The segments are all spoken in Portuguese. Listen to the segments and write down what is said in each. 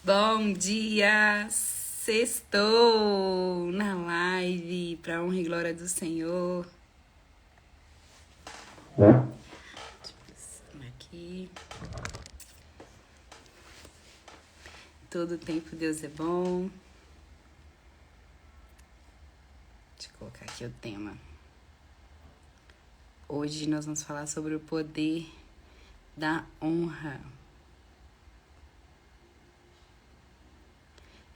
Bom dia! Sextou na live para honra e glória do Senhor. Aqui. Todo tempo Deus é bom. Deixa eu colocar aqui o tema. Hoje nós vamos falar sobre o poder da honra.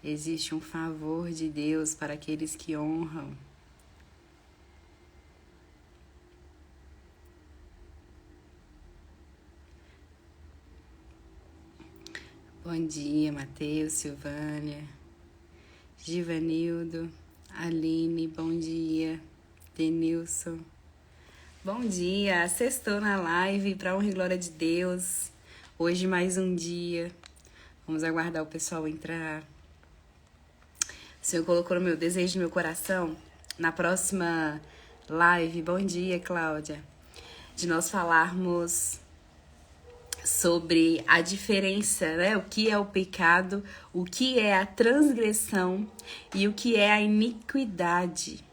Existe um favor de Deus para aqueles que honram. Bom dia, Matheus, Silvânia, Givanildo, Aline, bom dia, Denilson. Bom dia, sextou na live para honra e glória de Deus. Hoje mais um dia. Vamos aguardar o pessoal entrar. O Senhor colocou no meu desejo, no meu coração, na próxima live, bom dia, Cláudia, de nós falarmos sobre a diferença, né? O que é o pecado, o que é a transgressão e o que é a iniquidade.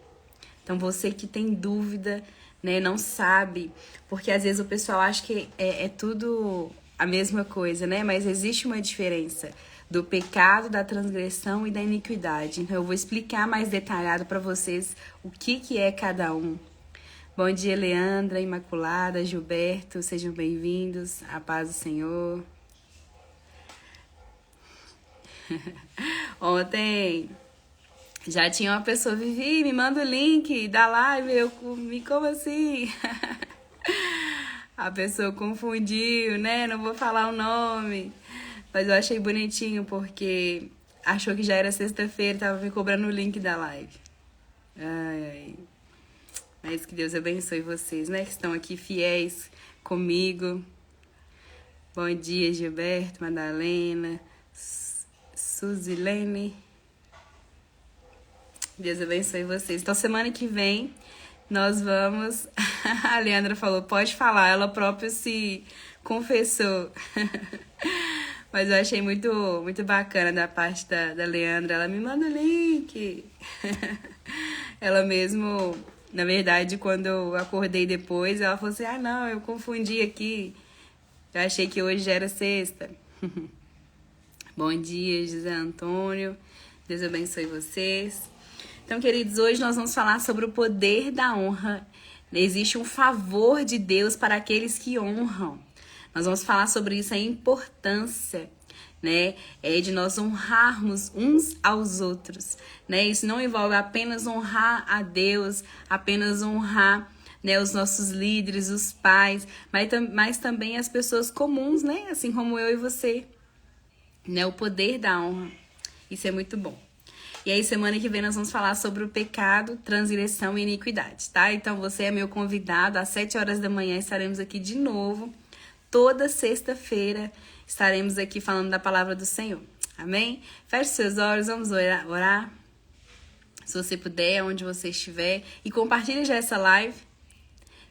Então, você que tem dúvida, né, não sabe, porque às vezes o pessoal acha que é tudo a mesma coisa, né? Mas existe uma diferença do pecado, da transgressão e da iniquidade. Então, eu vou explicar mais detalhado para vocês o que é cada um. Bom dia, Leandra, Imaculada, Gilberto, sejam bem-vindos. A paz do Senhor. Ontem já tinha uma pessoa, Vivi, me manda o link da live. Como assim? A pessoa confundiu, né? Não vou falar o nome. Mas eu achei bonitinho porque achou que já era sexta-feira e tava me cobrando o link da live. Ai, ai. Mas que Deus abençoe vocês, né? Que estão aqui fiéis comigo. Bom dia, Gilberto, Madalena, Suzilene. Deus abençoe vocês. Então, semana que vem, nós vamos... A Leandra falou, pode falar. Ela própria se confessou. Mas eu achei muito bacana da parte da Leandra. Ela me manda o link. Ela mesmo, na verdade, quando eu acordei depois, ela falou assim, não, eu confundi aqui. Eu achei que hoje já era sexta. Bom dia, José Antônio. Deus abençoe vocês. Então, queridos, hoje nós vamos falar sobre o poder da honra. Existe um favor de Deus para aqueles que honram. Nós vamos falar sobre isso, a importância, né, de nós honrarmos uns aos outros, né? Isso não envolve apenas honrar a Deus, apenas honrar, né, os nossos líderes, os pais, mas também as pessoas comuns, né? Assim como eu e você, né? O poder da honra. Isso é muito bom. E aí, semana que vem, nós vamos falar sobre o pecado, transgressão e iniquidade, tá? Então, você é meu convidado. Às 7 horas da manhã estaremos aqui de novo. Toda sexta-feira estaremos aqui falando da palavra do Senhor. Amém? Feche seus olhos, vamos orar. Se você puder, onde você estiver. E compartilhe já essa live.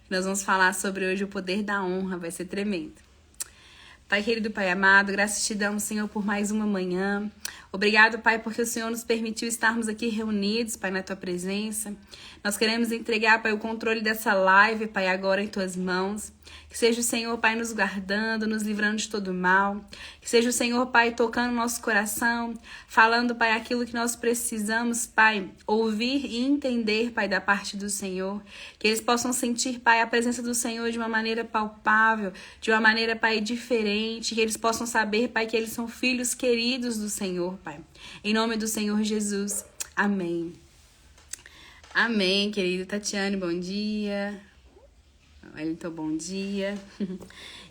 Nós vamos falar sobre hoje o poder da honra. Vai ser tremendo. Pai querido, Pai amado, graças te damos, Senhor, por mais uma manhã. Obrigado, Pai, porque o Senhor nos permitiu estarmos aqui reunidos, Pai, na Tua presença. Nós queremos entregar, Pai, o controle dessa live, Pai, agora em Tuas mãos. Que seja o Senhor, Pai, nos guardando, nos livrando de todo mal. Que seja o Senhor, Pai, tocando nosso coração, falando, Pai, aquilo que nós precisamos, Pai, ouvir e entender, Pai, da parte do Senhor. Que eles possam sentir, Pai, a presença do Senhor de uma maneira palpável, de uma maneira, Pai, diferente. Que eles possam saber, Pai, que eles são filhos queridos do Senhor, Pai. Em nome do Senhor Jesus. Amém. Amém, querido Tatiane, bom dia. Wellington, bom dia.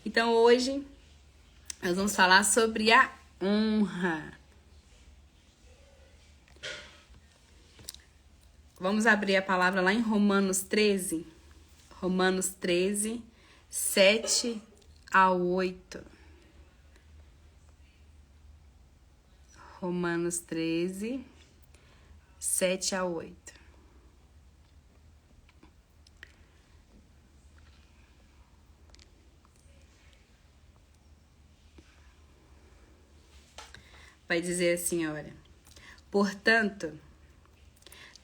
Então, hoje, nós vamos falar sobre a honra. Vamos abrir a palavra lá em Romanos 13. Romanos 13, 7 a 8. Romanos 13, 7 a 8. Vai dizer assim, olha. Portanto,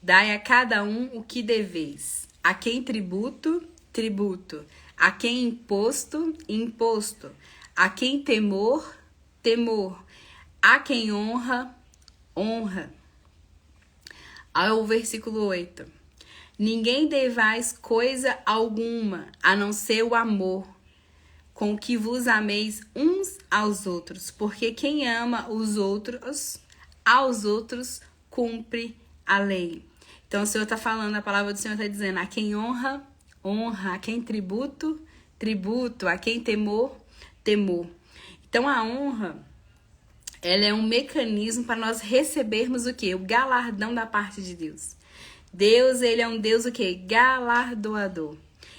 dai a cada um o que deveis. A quem tributo, tributo. A quem imposto, imposto. A quem temor, temor. A quem honra, honra. Ao versículo 8. Ninguém devais coisa alguma, a não ser o amor, com que vos ameis uns aos outros, porque quem ama os outros, aos outros, cumpre a lei. Então o Senhor está falando, a palavra do Senhor está dizendo, a quem honra, honra, a quem tributo, tributo, a quem temor, temor. Então a honra, ela é um mecanismo para nós recebermos o quê? O galardão da parte de Deus. Deus, ele é um Deus o quê? Galardoador.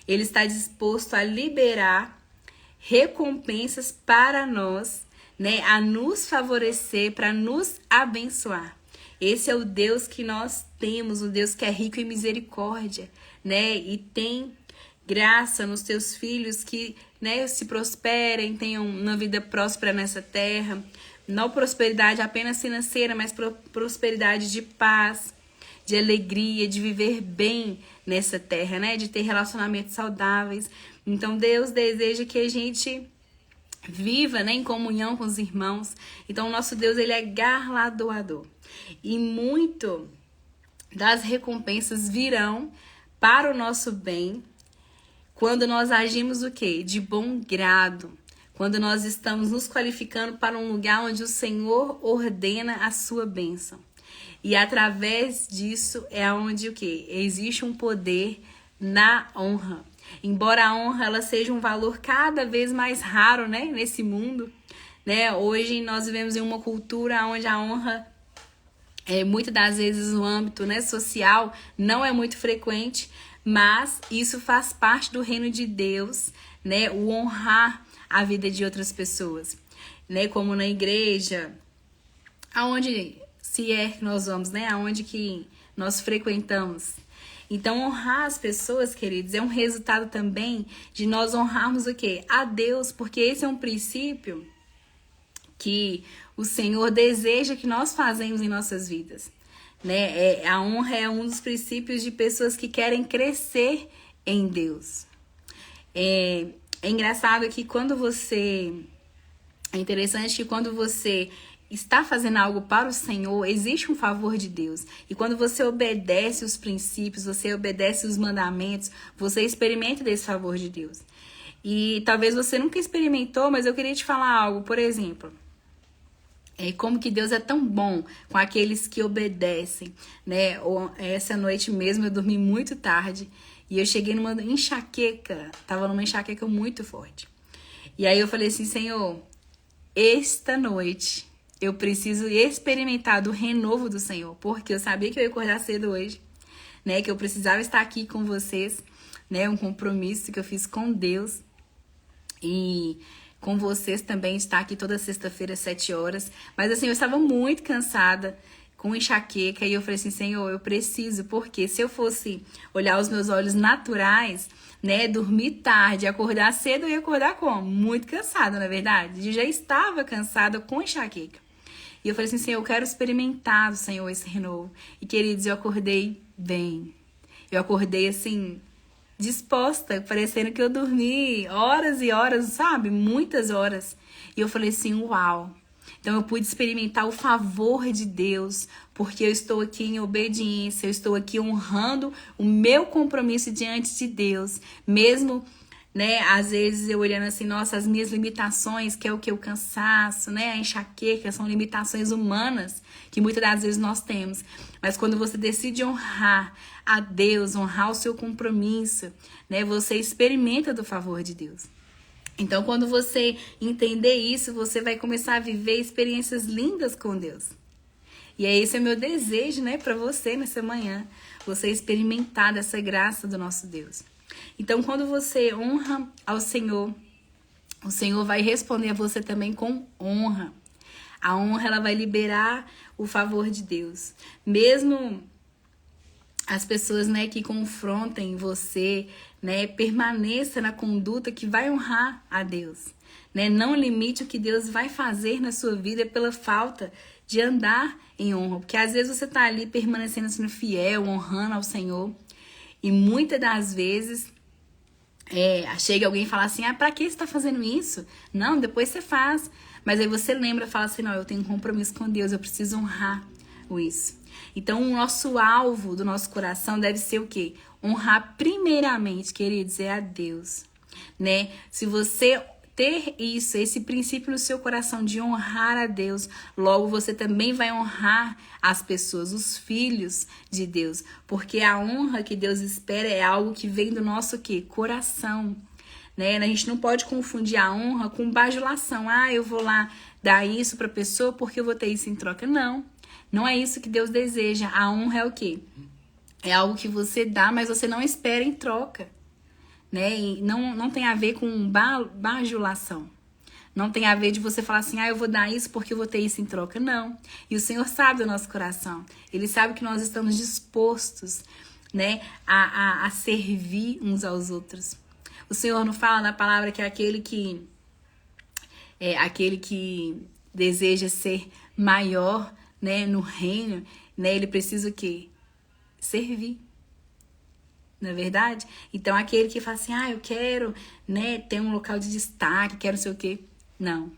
Ele está disposto a liberar recompensas para nós, né? A nos favorecer, para nos abençoar. Esse é o Deus que nós temos, um Deus que é rico em misericórdia, né? E tem graça nos teus filhos que, né, se prosperem, tenham uma vida próspera nessa terra. Não prosperidade apenas financeira, mas prosperidade de paz, de alegria, de viver bem nessa terra, né? De ter relacionamentos saudáveis. Então, Deus deseja que a gente viva, né, em comunhão com os irmãos. Então, o nosso Deus, ele é galardoador. E muito das recompensas virão para o nosso bem quando nós agimos o quê? De bom grado. Quando nós estamos nos qualificando para um lugar onde o Senhor ordena a sua bênção. E através disso é onde o quê? Existe um poder na honra. Embora a honra ela seja um valor cada vez mais raro, né, nesse mundo, né? Hoje nós vivemos em uma cultura onde a honra muitas das vezes no âmbito, né, social não é muito frequente, mas isso faz parte do reino de Deus, né? O honrar a vida de outras pessoas, né? Como na igreja, aonde se é que nós vamos, né? Aonde que nós frequentamos. Então, honrar as pessoas, queridos, é um resultado também de nós honrarmos o quê? A Deus, porque esse é um princípio que o Senhor deseja que nós fazemos em nossas vidas, né? A honra é um dos princípios de pessoas que querem crescer em Deus. É engraçado que é interessante que quando você está fazendo algo para o Senhor, existe um favor de Deus. E quando você obedece os princípios, você obedece os mandamentos, você experimenta desse favor de Deus. E talvez você nunca experimentou, mas eu queria te falar algo. Por exemplo, como que Deus é tão bom com aqueles que obedecem, né? Essa noite mesmo eu dormi muito tarde e eu cheguei numa enxaqueca, tava numa enxaqueca muito forte. E aí eu falei assim, Senhor, esta noite eu preciso experimentar do renovo do Senhor, porque eu sabia que eu ia acordar cedo hoje, né? Que eu precisava estar aqui com vocês, né? Um compromisso que eu fiz com Deus e com vocês também, estar aqui toda sexta-feira às 7 horas. Mas assim, eu estava muito cansada, com enxaqueca, e eu falei assim, Senhor, eu preciso, porque se eu fosse olhar os meus olhos naturais, né, dormir tarde, acordar cedo, eu ia acordar como? Muito cansada, na verdade. Eu já estava cansada com enxaqueca. E eu falei assim, Senhor, eu quero experimentar do Senhor esse renovo. E, queridos, eu acordei bem. Eu acordei, assim, disposta, parecendo que eu dormi horas e horas, sabe? Muitas horas. E eu falei assim, uau. Então, eu pude experimentar o favor de Deus, porque eu estou aqui em obediência, eu estou aqui honrando o meu compromisso diante de Deus, mesmo, né, às vezes eu olhando assim, nossa, as minhas limitações, que é o que? O cansaço, né, a enxaqueca, são limitações humanas que muitas das vezes nós temos. Mas quando você decide honrar a Deus, honrar o seu compromisso, né, você experimenta do favor de Deus. Então, quando você entender isso, você vai começar a viver experiências lindas com Deus. E esse é o meu desejo, né, para você nessa manhã, você experimentar dessa graça do nosso Deus. Então, quando você honra ao Senhor, o Senhor vai responder a você também com honra. A honra, ela vai liberar o favor de Deus. Mesmo as pessoas, né, que confrontem você, né, permaneça na conduta que vai honrar a Deus. né? Não limite o que Deus vai fazer na sua vida pela falta de andar em honra. Porque às vezes você tá ali permanecendo sendo fiel, honrando ao Senhor. E muitas das vezes chega alguém e fala assim, pra que você tá fazendo isso? Não, depois você faz. Mas aí você lembra e fala assim, não, eu tenho um compromisso com Deus, eu preciso honrar isso. Então o nosso alvo do nosso coração deve ser o quê? Honrar primeiramente, queridos, a Deus, né? Se você ter isso, esse princípio no seu coração de honrar a Deus, logo você também vai honrar as pessoas, os filhos de Deus, porque a honra que Deus espera é algo que vem do nosso quê? Coração, né? A gente não pode confundir a honra com bajulação. Eu vou lá dar isso para a pessoa porque eu vou ter isso em troca. Não é isso que Deus deseja. A honra é o quê? É algo que você dá, mas você não espera em troca. Né? E não tem a ver com bajulação. Não tem a ver de você falar assim, eu vou dar isso porque eu vou ter isso em troca. Não. E o Senhor sabe do nosso coração. Ele sabe que nós estamos dispostos, né, a servir uns aos outros. O Senhor não fala na palavra que é aquele que deseja ser maior, né, no reino, né, ele precisa o quê? Servir. Não é verdade? Então, aquele que fala assim, eu quero, né, ter um local de destaque, quero não sei o quê. Não.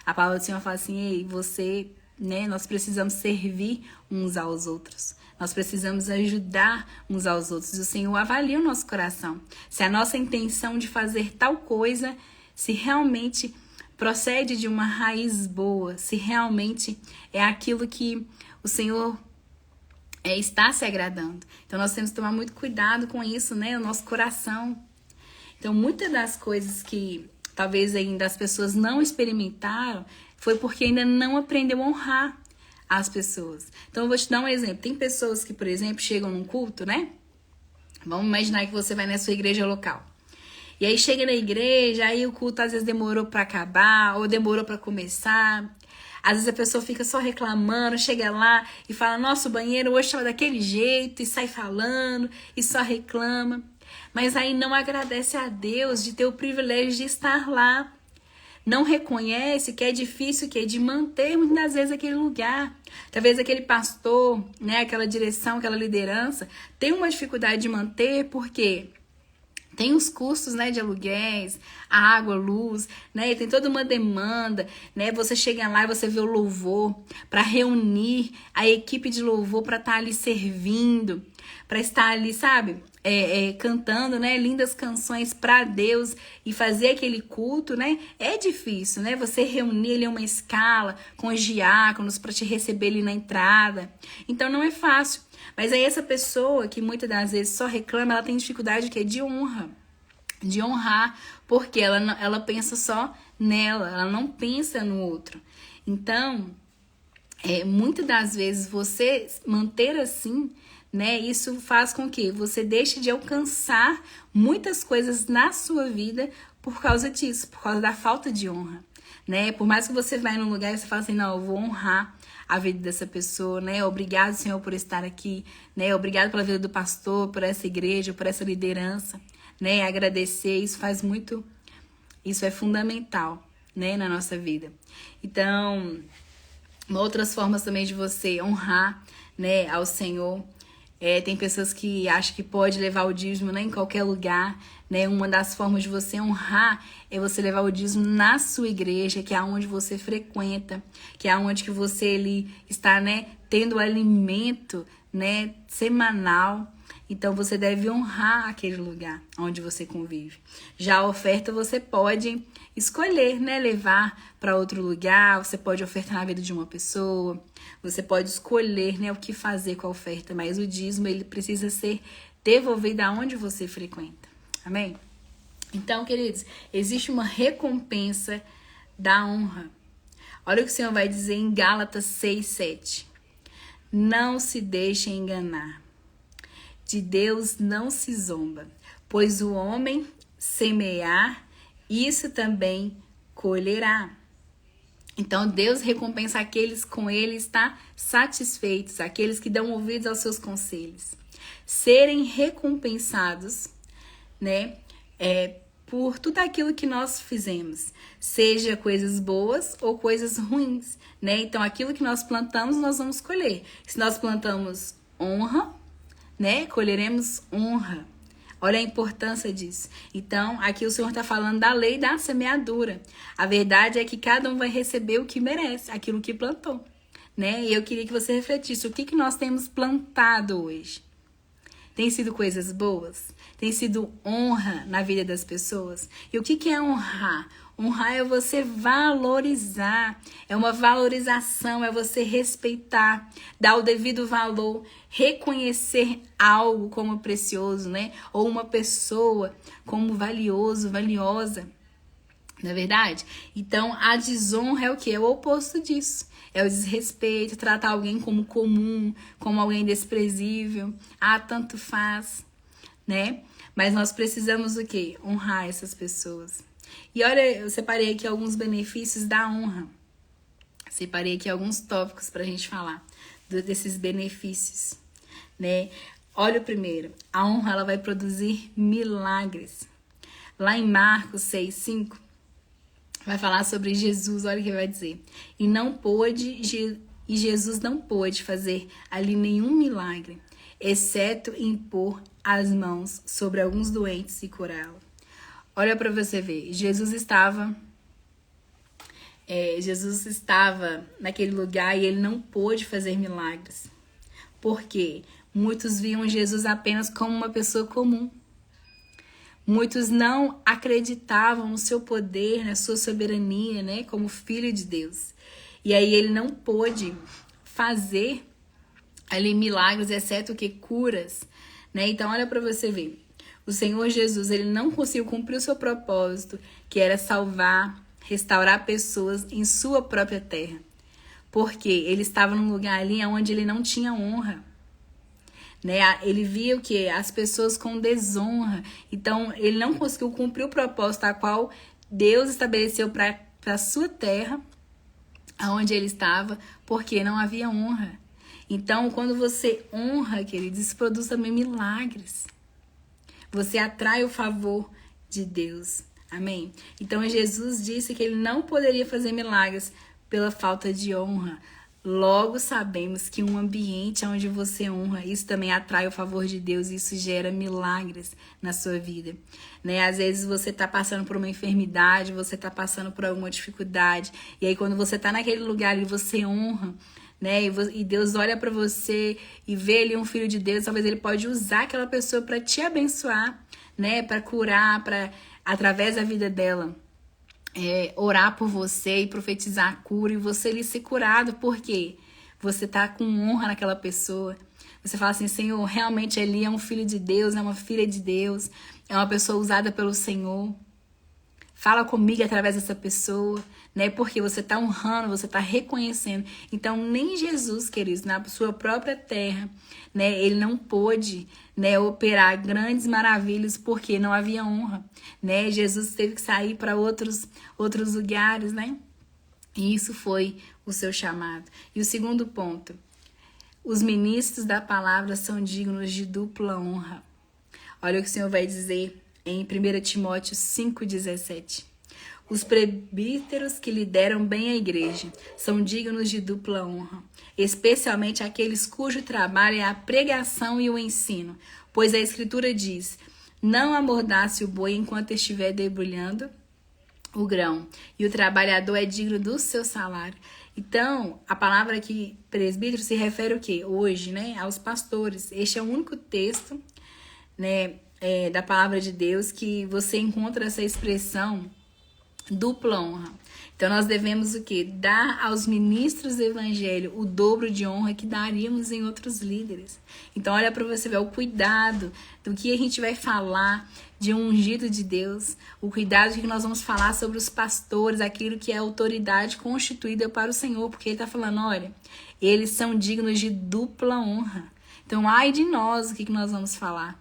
A palavra do Senhor fala assim, ei, você, né, nós precisamos servir uns aos outros. Nós precisamos ajudar uns aos outros. E o Senhor avalia o nosso coração. Se a nossa intenção de fazer tal coisa, se realmente procede de uma raiz boa, se realmente é aquilo que o Senhor está se agradando. Então, nós temos que tomar muito cuidado com isso, né? O nosso coração. Então, muitas das coisas que talvez ainda as pessoas não experimentaram foi porque ainda não aprendeu a honrar as pessoas. Então, eu vou te dar um exemplo. Tem pessoas que, por exemplo, chegam num culto, né? Vamos imaginar que você vai na sua igreja local. E aí, chega na igreja, aí o culto às vezes demorou para acabar ou demorou para começar. Às vezes a pessoa fica só reclamando, chega lá e fala, nossa, o banheiro hoje estava daquele jeito, e sai falando, e só reclama. Mas aí não agradece a Deus de ter o privilégio de estar lá. Não reconhece que é difícil, que é de manter muitas das vezes aquele lugar. Talvez aquele pastor, né, aquela direção, aquela liderança, tem uma dificuldade de manter, porque tem os custos, né, de aluguéis, água, luz, né, e tem toda uma demanda, né, você chega lá e você vê o louvor, para reunir a equipe de louvor para estar ali servindo, para estar ali, sabe, cantando, né, lindas canções para Deus e fazer aquele culto, né, é difícil, né, você reunir ali uma escala com os diáconos para te receber ali na entrada, então não é fácil. Mas aí essa pessoa que muitas das vezes só reclama, ela tem dificuldade que é de honra, de honrar, porque ela pensa só nela, ela não pensa no outro. Então, muitas das vezes você manter assim, né, isso faz com que você deixe de alcançar muitas coisas na sua vida por causa disso, por causa da falta de honra, né? Por mais que você vá num lugar e você fala assim, não, eu vou honrar a vida dessa pessoa, né? Obrigado, Senhor, por estar aqui, né? Obrigado pela vida do pastor, por essa igreja, por essa liderança, né? Agradecer, isso é fundamental, né, na nossa vida. Então, outras formas também de você honrar, né, ao Senhor. Tem pessoas que acham que pode levar o dízimo, né, em qualquer lugar, né? Uma das formas de você honrar é você levar o dízimo na sua igreja, que é onde você frequenta, que é onde que você ele está, né, tendo alimento, né, semanal. Então você deve honrar aquele lugar onde você convive. Já a oferta você pode escolher, né, levar para outro lugar, você pode ofertar na vida de uma pessoa, você pode escolher, né, o que fazer com a oferta, mas o dízimo ele precisa ser devolvido aonde você frequenta. Amém? Então, queridos, existe uma recompensa da honra. Olha o que o Senhor vai dizer em Gálatas 6:7. Não se deixe enganar. De Deus não se zomba, pois o homem semear, isso também colherá. Então, Deus recompensa aqueles com ele está satisfeitos, aqueles que dão ouvidos aos seus conselhos. Serem recompensados, né, por tudo aquilo que nós fizemos, seja coisas boas ou coisas ruins, né? Então, aquilo que nós plantamos, nós vamos colher. Se nós plantamos honra, né, colheremos honra. Olha a importância disso. Então, aqui o Senhor está falando da lei da semeadura. A verdade é que cada um vai receber o que merece, aquilo que plantou, né? E eu queria que você refletisse, o que nós temos plantado hoje? Tem sido coisas boas? Tem sido honra na vida das pessoas? E o que é honrar? Honrar é você valorizar, é uma valorização, é você respeitar, dar o devido valor, reconhecer algo como precioso, né? Ou uma pessoa como valioso, valiosa. Não é verdade? Então, a desonra é o quê? É o oposto disso. É o desrespeito, tratar alguém como comum, como alguém desprezível. Ah, tanto faz, né? Mas nós precisamos o quê? Honrar essas pessoas. E olha, eu separei aqui alguns benefícios da honra. Separei aqui alguns tópicos pra gente falar desses benefícios, né? Olha o primeiro. A honra, ela vai produzir milagres. Lá em Marcos 6:5, vai falar sobre Jesus, olha o que vai dizer. E Jesus não pôde fazer ali nenhum milagre, exceto impor as mãos sobre alguns doentes e curá-los. Olha para você ver, Jesus estava naquele lugar e ele não pôde fazer milagres. Por quê? Muitos viam Jesus apenas como uma pessoa comum. Muitos não acreditavam no seu poder, na sua soberania, né, como filho de Deus. E aí ele não pôde fazer ali milagres, exceto que curas, né? Então olha para você ver. O Senhor Jesus, ele não conseguiu cumprir o seu propósito, que era salvar, restaurar pessoas em sua própria terra. Porque ele estava num lugar ali onde ele não tinha honra. Né? Ele via o que? As pessoas com desonra. Então, ele não conseguiu cumprir o propósito a qual Deus estabeleceu para a sua terra, aonde ele estava, porque não havia honra. Então, quando você honra, queridos, isso produz também milagres. Você atrai o favor de Deus. Amém? Então, Jesus disse que ele não poderia fazer milagres pela falta de honra. Logo sabemos que um ambiente onde você honra, isso também atrai o favor de Deus e isso gera milagres na sua vida, né? Às vezes você tá passando por uma enfermidade, você tá passando por alguma dificuldade, e aí quando você tá naquele lugar e você honra, né? E Deus olha para você e vê ali um filho de Deus, talvez ele pode usar aquela pessoa para te abençoar, né? Para curar, para através da vida dela. Orar por você e profetizar a cura e você ali ser curado, porque você tá com honra naquela pessoa. Você fala assim, Senhor, realmente ali é um filho de Deus, é uma filha de Deus, é uma pessoa usada pelo Senhor. Fala comigo através dessa pessoa, né? Porque você tá honrando, você tá reconhecendo. Então, nem Jesus, queridos, na sua própria terra, né? Ele não pôde, né, operar grandes maravilhas porque não havia honra, né? Jesus teve que sair para outros lugares, né? E isso foi o seu chamado. E o segundo ponto, os ministros da palavra são dignos de dupla honra. Olha o que o Senhor vai dizer em 1 Timóteo 5,17. Os presbíteros que lideram bem a igreja são dignos de dupla honra, especialmente aqueles cujo trabalho é a pregação e o ensino, pois a Escritura diz, não amordace o boi enquanto estiver debulhando o grão, e o trabalhador é digno do seu salário. Então, a palavra aqui, presbítero, se refere o quê? Hoje, né, aos pastores. Este é o único texto, né, da palavra de Deus que você encontra essa expressão dupla honra. Então nós devemos o quê? Dar aos ministros do evangelho o dobro de honra que daríamos em outros líderes. Então olha para você ver o cuidado do que a gente vai falar de um ungido de Deus, o cuidado de que nós vamos falar sobre os pastores, aquilo que é autoridade constituída para o Senhor, porque ele está falando, olha, eles são dignos de dupla honra. Então ai de nós, o que nós vamos falar?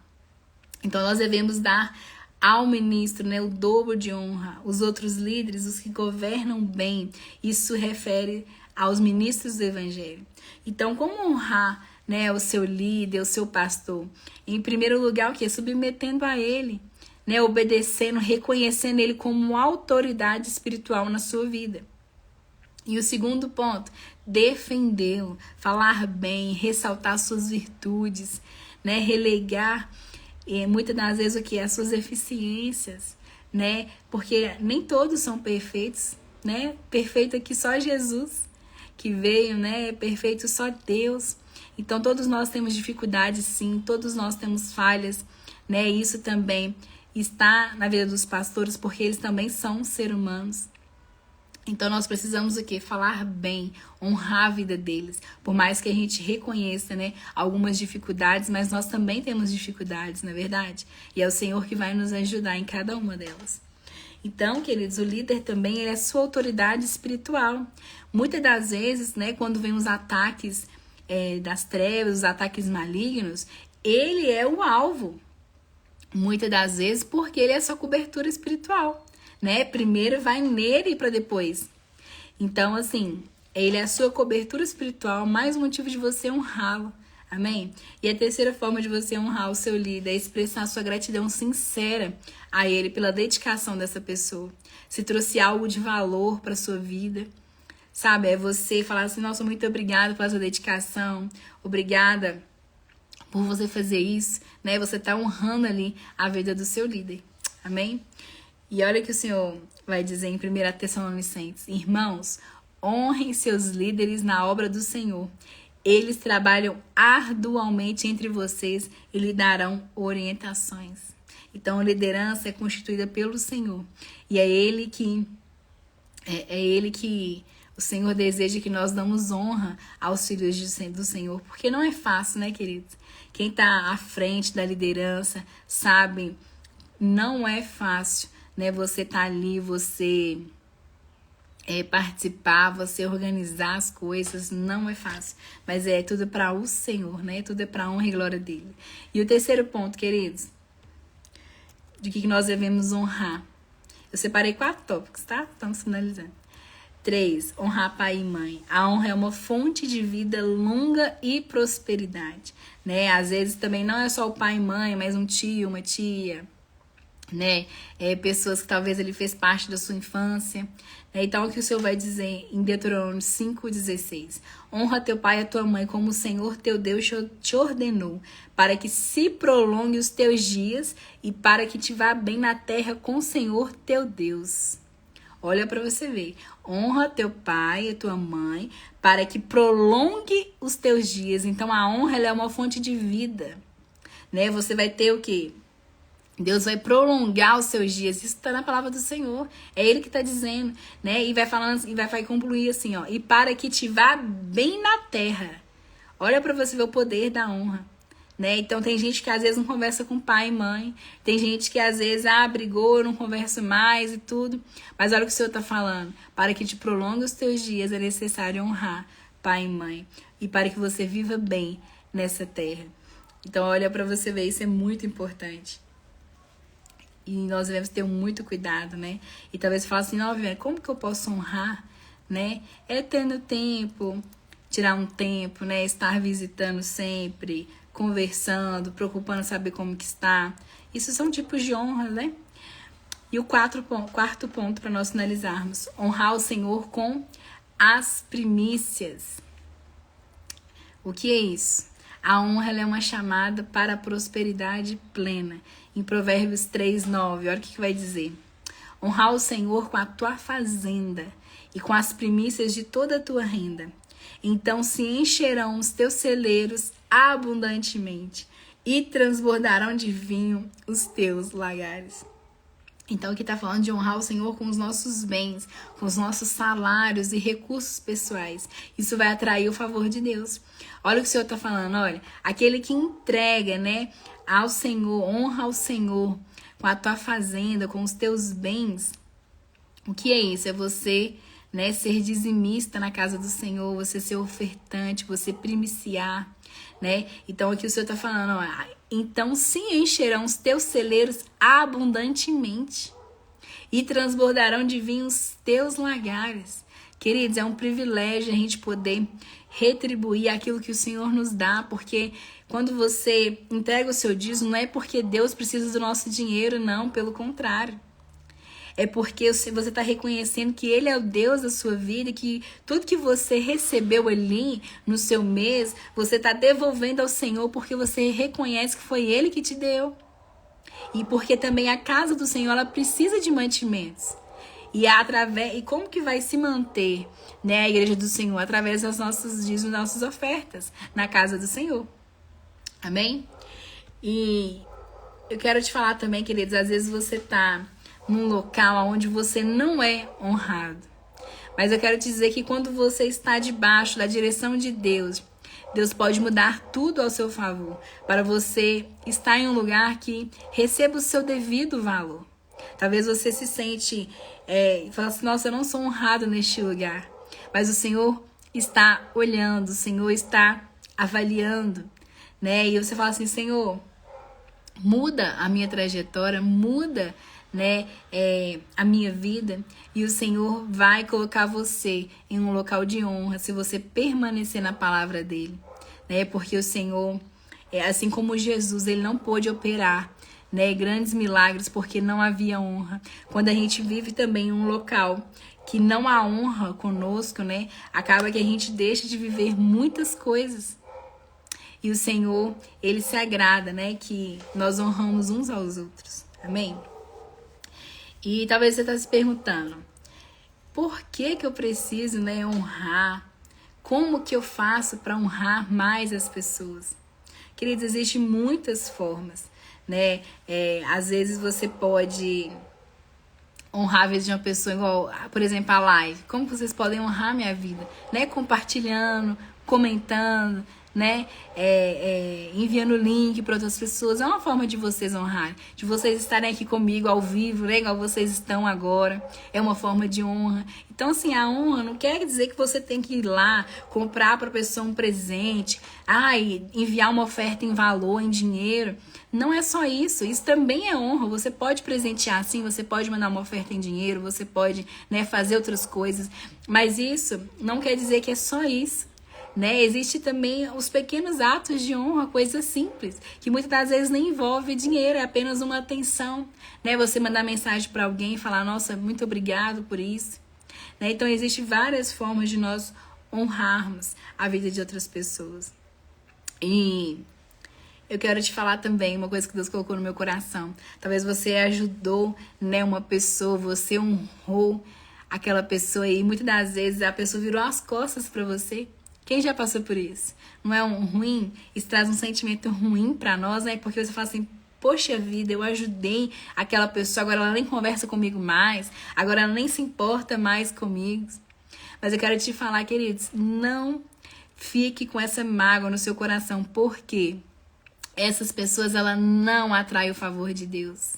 Então nós devemos dar ao ministro, né, o dobro de honra, os outros líderes, os que governam bem. Isso refere aos ministros do evangelho. Então, como honrar, né, o seu líder, o seu pastor? Em primeiro lugar, o quê? Submetendo a ele, né? Obedecendo, reconhecendo ele como autoridade espiritual na sua vida. E o segundo ponto, defendê-lo, falar bem, ressaltar suas virtudes, né? Relegar muitas das vezes o que? As suas eficiências, né? Porque nem todos são perfeitos, né? Perfeito aqui só Jesus que veio, né? Perfeito só Deus. Então todos nós temos dificuldades, sim, todos nós temos falhas, né? Isso também está na vida dos pastores, porque eles também são seres humanos. Então nós precisamos o quê? Falar bem, honrar a vida deles. Por mais que a gente reconheça, né, algumas dificuldades, mas nós também temos dificuldades, não é verdade? E é o Senhor que vai nos ajudar em cada uma delas. Então, queridos, o líder também ele é a sua autoridade espiritual. Muitas das vezes, né, quando vem os ataques das trevas, os ataques malignos, ele é o alvo. Muitas das vezes porque ele é a sua cobertura espiritual. Né? Primeiro vai nele para depois. Então, assim, ele é a sua cobertura espiritual, mais um motivo de você honrá-lo. Amém? E a terceira forma de você honrar o seu líder é expressar a sua gratidão sincera a ele pela dedicação dessa pessoa. Se trouxe algo de valor para sua vida, sabe? É você falar assim, nossa, muito obrigada pela sua dedicação, obrigada por você fazer isso, né? Você tá honrando ali a vida do seu líder. Amém? E olha o que o Senhor vai dizer em 1 Tessalonicenses. Irmãos, honrem seus líderes na obra do Senhor. Eles trabalham arduamente entre vocês e lhe darão orientações. Então, a liderança é constituída pelo Senhor. E é Ele que o Senhor deseja que nós damos honra aos filhos do Senhor. Porque não é fácil, né, queridos? Quem está à frente da liderança sabe, não é fácil. Né, você tá ali, você participar, você organizar as coisas, não é fácil. Mas é tudo para o Senhor, né? Tudo é para honra e glória dele. E o terceiro ponto, queridos, de que nós devemos honrar. Eu separei 4 tópicos, tá? Estamos finalizando. 3, honrar pai e mãe. A honra é uma fonte de vida longa e prosperidade, né? Às vezes também não é só o pai e mãe, mas um tio, uma tia, né? Pessoas que talvez ele fez parte da sua infância, né? Então o que o Senhor vai dizer em Deuteronômio 5,16: honra teu pai e a tua mãe como o Senhor teu Deus te ordenou, para que se prolongue os teus dias e para que te vá bem na terra com o Senhor teu Deus. Olha para você ver, honra teu pai e a tua mãe para que prolongue os teus dias. Então a honra ela é uma fonte de vida, né? Você vai ter o quê? Deus vai prolongar os seus dias. Isso está na palavra do Senhor. É Ele que está dizendo, né? E vai falando, e vai concluir assim, ó. E para que te vá bem na terra. Olha para você ver o poder da honra, né? Então tem gente que às vezes não conversa com pai e mãe. Tem gente que às vezes brigou, não conversa mais e tudo. Mas olha o que o Senhor está falando. Para que te prolongue os teus dias é necessário honrar pai e mãe. E para que você viva bem nessa terra. Então olha para você ver, isso é muito importante. E nós devemos ter muito cuidado, né? E talvez você fale assim, não, Viviane, como que eu posso honrar, né? É tendo tempo, tirar um tempo, né? Estar visitando sempre, conversando, preocupando saber como que está. Isso são tipos de honra, né? E o quarto ponto para nós finalizarmos. Honrar o Senhor com as primícias. O que é isso? A honra ela é uma chamada para a prosperidade plena. Em Provérbios 3:9, olha o que vai dizer. Honrar o Senhor com a tua fazenda e com as primícias de toda a tua renda. Então se encherão os teus celeiros abundantemente e transbordarão de vinho os teus lagares. Então aqui está falando de honrar o Senhor com os nossos bens, com os nossos salários e recursos pessoais. Isso vai atrair o favor de Deus. Olha o que o Senhor está falando, olha. Aquele que entrega, né, ao Senhor, honra ao Senhor com a tua fazenda, com os teus bens. O que é isso? É você, né, ser dizimista na casa do Senhor, você ser ofertante, você primiciar, né? Então aqui o Senhor está falando, ó, então se encherão os teus celeiros abundantemente e transbordarão de vinho os teus lagares. Queridos, é um privilégio a gente poder retribuir aquilo que o Senhor nos dá, porque quando você entrega o seu dízimo, não é porque Deus precisa do nosso dinheiro, não, pelo contrário. É porque você está reconhecendo que Ele é o Deus da sua vida e que tudo que você recebeu ali no seu mês, você está devolvendo ao Senhor porque você reconhece que foi Ele que te deu. E porque também a casa do Senhor, ela precisa de mantimentos. E como que vai se manter, né, a igreja do Senhor? Através dos nossos dízimos, das nossas ofertas na casa do Senhor. Amém? E eu quero te falar também, queridos, às vezes você tá num local onde você não é honrado. Mas eu quero te dizer que quando você está debaixo da direção de Deus, Deus pode mudar tudo ao seu favor, para você estar em um lugar que receba o seu devido valor. Talvez você se sente e fala assim, nossa, eu não sou honrado neste lugar. Mas o Senhor está olhando, o Senhor está avaliando, né? E você fala assim, Senhor, muda a minha trajetória, muda, né, a minha vida, e o Senhor vai colocar você em um local de honra se você permanecer na palavra dele, né? Porque o Senhor, assim como Jesus, ele não pôde operar, né, grandes milagres porque não havia honra. Quando a gente vive também em um local que não há honra conosco, né, acaba que a gente deixa de viver muitas coisas. E o Senhor, ele se agrada, né, que nós honramos uns aos outros. Amém? E talvez você está se perguntando, por que eu preciso, né, honrar? Como que eu faço para honrar mais as pessoas? Queridos, existem muitas formas, né? Às vezes você pode honrar a vida de uma pessoa igual, por exemplo, a live. Como vocês podem honrar a minha vida? Né? Compartilhando, comentando, né? Enviando link para outras pessoas. É uma forma de vocês honrarem, de vocês estarem aqui comigo ao vivo, né? Igual vocês estão agora. É uma forma de honra. Então, assim, a honra não quer dizer que você tem que ir lá comprar para a pessoa um presente, enviar uma oferta em valor, em dinheiro. Não é só isso. Isso também é honra. Você pode presentear, sim, você pode mandar uma oferta em dinheiro, você pode, né, fazer outras coisas. Mas isso não quer dizer que é só isso. Né? Existe também os pequenos atos de honra, coisas simples, que muitas das vezes nem envolve dinheiro, é apenas uma atenção, né? Você mandar mensagem para alguém e falar, nossa, muito obrigado por isso, né? Então, existem várias formas de nós honrarmos a vida de outras pessoas. E eu quero te falar também uma coisa que Deus colocou no meu coração. Talvez você ajudou, né, uma pessoa, você honrou aquela pessoa e muitas das vezes a pessoa virou as costas para você. Quem já passou por isso? Não é um ruim? Isso traz um sentimento ruim pra nós, né? Porque você fala assim, poxa vida, eu ajudei aquela pessoa, agora ela nem conversa comigo mais, agora ela nem se importa mais comigo. Mas eu quero te falar, queridos, não fique com essa mágoa no seu coração, porque essas pessoas, ela não atraem o favor de Deus.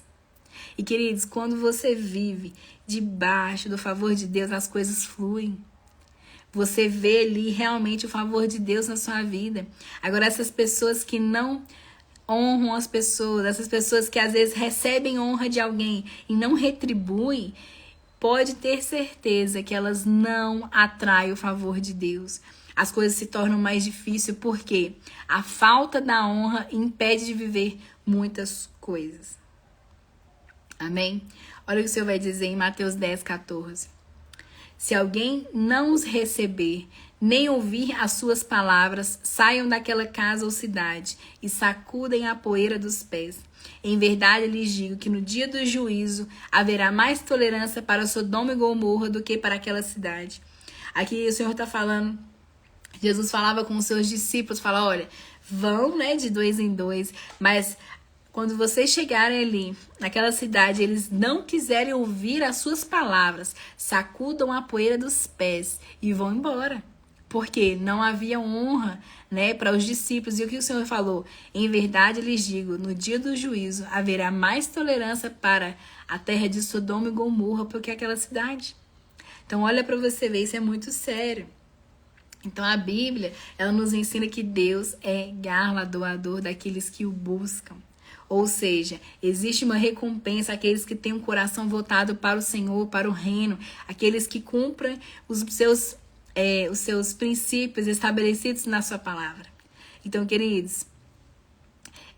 E, queridos, quando você vive debaixo do favor de Deus, as coisas fluem. Você vê ali realmente o favor de Deus na sua vida. Agora, essas pessoas que não honram as pessoas, essas pessoas que às vezes recebem honra de alguém e não retribuem, pode ter certeza que elas não atraem o favor de Deus. As coisas se tornam mais difíceis porque a falta da honra impede de viver muitas coisas. Amém? Olha o que o Senhor vai dizer em Mateus 10:14. Se alguém não os receber, nem ouvir as suas palavras, saiam daquela casa ou cidade e sacudem a poeira dos pés. Em verdade, lhes digo que no dia do juízo haverá mais tolerância para Sodoma e Gomorra do que para aquela cidade. Aqui o Senhor está falando, Jesus falava com os seus discípulos, fala, olha, vão, né, de 2 em 2, mas quando vocês chegarem ali, naquela cidade, eles não quiserem ouvir as suas palavras, sacudam a poeira dos pés e vão embora. Porque não havia honra, né, para os discípulos. E o que o Senhor falou? Em verdade, lhes digo, no dia do juízo haverá mais tolerância para a terra de Sodoma e Gomorra do que aquela cidade. Então, olha para você ver, isso é muito sério. Então, a Bíblia, ela nos ensina que Deus é galardoador daqueles que o buscam. Ou seja, existe uma recompensa àqueles que têm um coração voltado para o Senhor, para o reino, aqueles que cumprem os seus princípios estabelecidos na sua palavra. Então, queridos,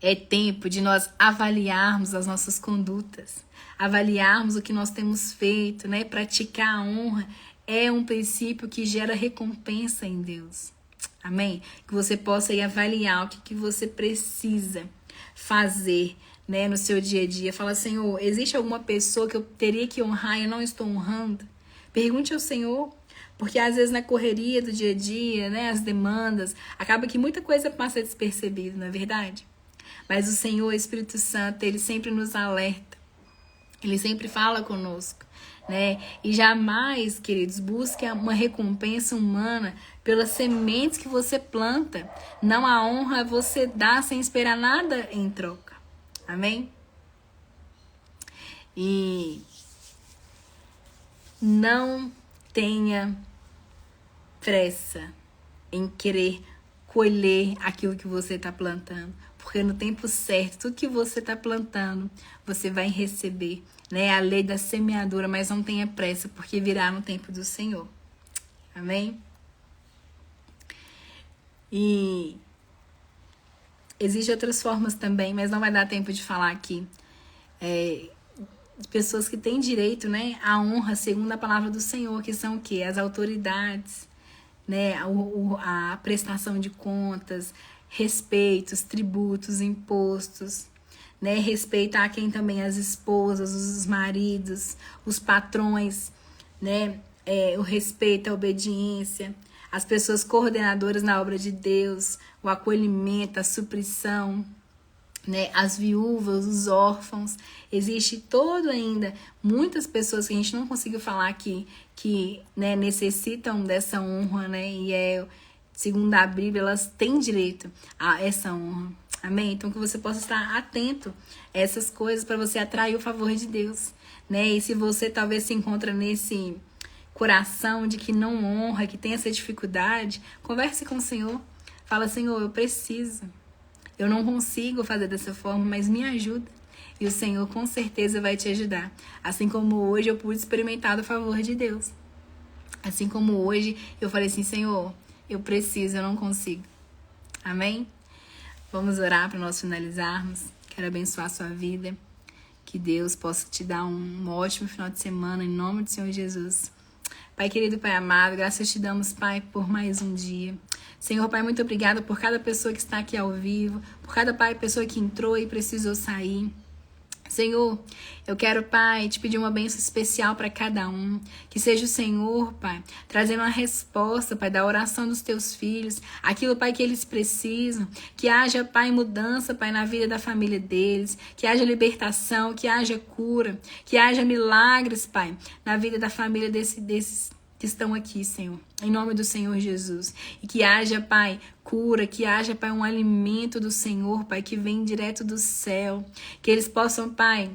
é tempo de nós avaliarmos as nossas condutas, avaliarmos o que nós temos feito, né? Praticar a honra é um princípio que gera recompensa em Deus. Amém? Que você possa ir avaliar o que você precisa fazer, né, no seu dia a dia. Fala, Senhor, existe alguma pessoa que eu teria que honrar e eu não estou honrando? Pergunte ao Senhor, porque às vezes na correria do dia a dia, né, as demandas, acaba que muita coisa passa despercebida, não é verdade? Mas o Senhor, o Espírito Santo, Ele sempre nos alerta. Ele sempre fala conosco, né? E jamais, queridos, busque uma recompensa humana pelas sementes que você planta. Não a honra você dá sem esperar nada em troca. Amém? E não tenha pressa em querer colher aquilo que você está plantando. Porque no tempo certo, tudo que você está plantando, você vai receber, né? A lei da semeadura, mas não tenha pressa, porque virá no tempo do Senhor. Amém? E existem outras formas também, mas não vai dar tempo de falar aqui. Pessoas que têm direito, né, à honra segundo a palavra do Senhor, que são o quê? As autoridades, né? A prestação de contas, respeitos, tributos, impostos, né? Respeitar quem também as esposas, os maridos, os patrões, né? O respeito, a obediência, as pessoas coordenadoras na obra de Deus, o acolhimento, a suprição, né? As viúvas, os órfãos. Existe ainda muitas pessoas que a gente não conseguiu falar aqui que, né, necessitam dessa honra, né? E segundo a Bíblia, elas têm direito a essa honra. Amém? Então que você possa estar atento a essas coisas para você atrair o favor de Deus, né? E se você talvez se encontra nesse coração de que não honra, que tem essa dificuldade, converse com o Senhor. Fala, Senhor, eu preciso. Eu não consigo fazer dessa forma, mas me ajuda. E o Senhor com certeza vai te ajudar. Assim como hoje eu pude experimentar o favor de Deus. Assim como hoje eu falei assim, Senhor, eu preciso, eu não consigo. Amém? Vamos orar para nós finalizarmos. Quero abençoar a sua vida. Que Deus possa te dar um ótimo final de semana, em nome do Senhor Jesus. Pai querido, Pai amado, graças te damos, Pai, por mais um dia. Senhor, Pai, muito obrigada por cada pessoa que está aqui ao vivo, por cada, Pai, pessoa que entrou e precisou sair. Senhor, eu quero, Pai, te pedir uma bênção especial para cada um. Que seja o Senhor, Pai, trazendo uma resposta, Pai, da oração dos teus filhos. Aquilo, Pai, que eles precisam. Que haja, Pai, mudança, Pai, na vida da família deles. Que haja libertação, que haja cura. Que haja milagres, Pai, na vida da família desses que estão aqui, Senhor, em nome do Senhor Jesus. E que haja, Pai, cura, que haja, Pai, um alimento do Senhor, Pai, que vem direto do céu. Que eles possam, Pai,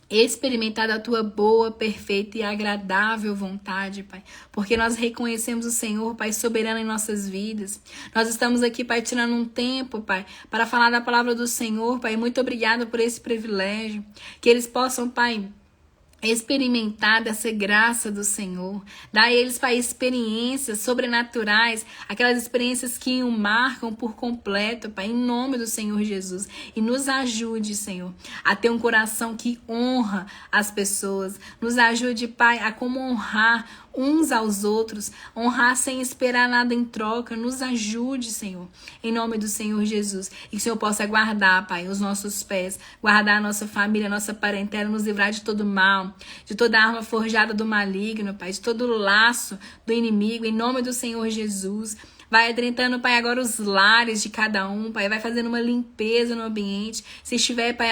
experimentar da tua boa, perfeita e agradável vontade, Pai. Porque nós reconhecemos o Senhor, Pai, soberano em nossas vidas. Nós estamos aqui, Pai, tirando um tempo, Pai, para falar da palavra do Senhor, Pai. Muito obrigada por esse privilégio. Que eles possam, Pai, experimentar dessa graça do Senhor, dar a eles, Pai, experiências sobrenaturais, aquelas experiências que o marcam por completo, Pai, em nome do Senhor Jesus. E nos ajude, Senhor, a ter um coração que honra as pessoas. Nos ajude, Pai, a como honrar uns aos outros, honrar sem esperar nada em troca. Nos ajude, Senhor, em nome do Senhor Jesus. E que o Senhor possa guardar, Pai, os nossos pés, guardar a nossa família, a nossa parentela, nos livrar de todo mal, de toda arma forjada do maligno, Pai, de todo laço do inimigo, em nome do Senhor Jesus. Vai adentrando, Pai, agora os lares de cada um, Pai, vai fazendo uma limpeza no ambiente. Se estiver, Pai,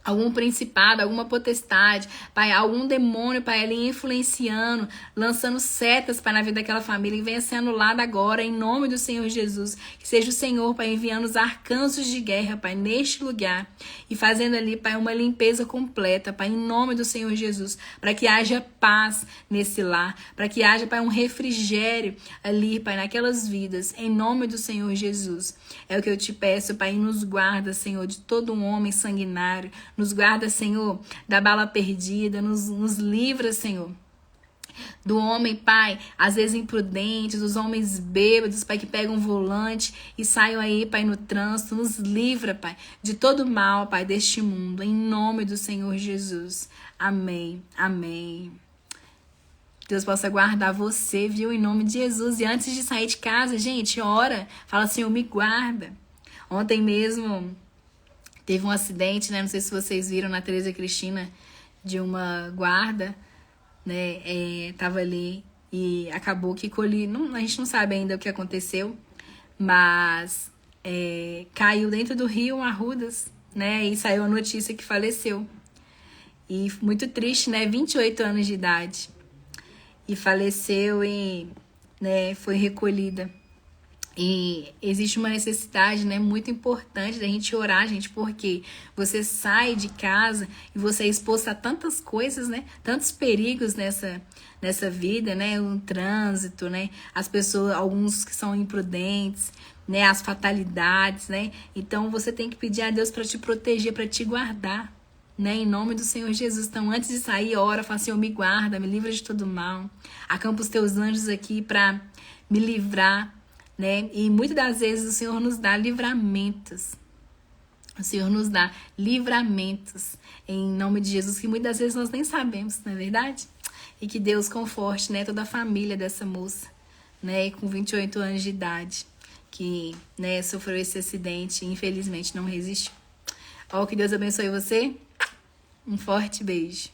algum principado, alguma potestade, Pai, algum demônio, Pai, ali influenciando, lançando setas, Pai, na vida daquela família, que venha ser anulado agora, em nome do Senhor Jesus. Que seja o Senhor, Pai, enviando os arcanjos de guerra, Pai, neste lugar e fazendo ali, Pai, uma limpeza completa, Pai, em nome do Senhor Jesus, para que haja paz nesse lar, para que haja, Pai, um refrigério ali, Pai, naquelas vidas, em nome do Senhor Jesus. É o que eu te peço, Pai, nos guarda, Senhor, de todo um homem sanguinário, nos guarda, Senhor, da bala perdida, nos livra, Senhor, do homem, Pai, às vezes imprudente, dos homens bêbados, Pai, que pegam um volante e saiam aí, Pai, no trânsito. Nos livra, Pai, de todo mal, Pai, deste mundo, em nome do Senhor Jesus. Amém, amém. Deus possa guardar você, viu, em nome de Jesus. E antes de sair de casa, gente, ora, fala, Senhor, me guarda. Ontem mesmo teve um acidente, né? Não sei se vocês viram na Tereza Cristina, de uma guarda, né? Tava ali e acabou que a gente não sabe ainda o que aconteceu, mas caiu dentro do rio Arrudas, né? E saiu a notícia que faleceu. E muito triste, né? 28 anos de idade. E faleceu e, né, foi recolhida. E existe uma necessidade, né, muito importante da gente orar, gente, porque você sai de casa e você é exposto a tantas coisas, né, tantos perigos nessa vida, né, o trânsito, né, as pessoas, alguns que são imprudentes, né, as fatalidades, né, então você tem que pedir a Deus para te proteger, para te guardar, né, em nome do Senhor Jesus. Então, antes de sair, ora, fala, Senhor, me guarda, me livra de todo mal, acampa os teus anjos aqui para me livrar, né? E muitas das vezes o Senhor nos dá livramentos. O Senhor nos dá livramentos em nome de Jesus, que muitas vezes nós nem sabemos, não é verdade? E que Deus conforte, né, toda a família dessa moça, né, com 28 anos de idade, que, né, sofreu esse acidente e infelizmente não resistiu. Ó, que Deus abençoe você. Um forte beijo.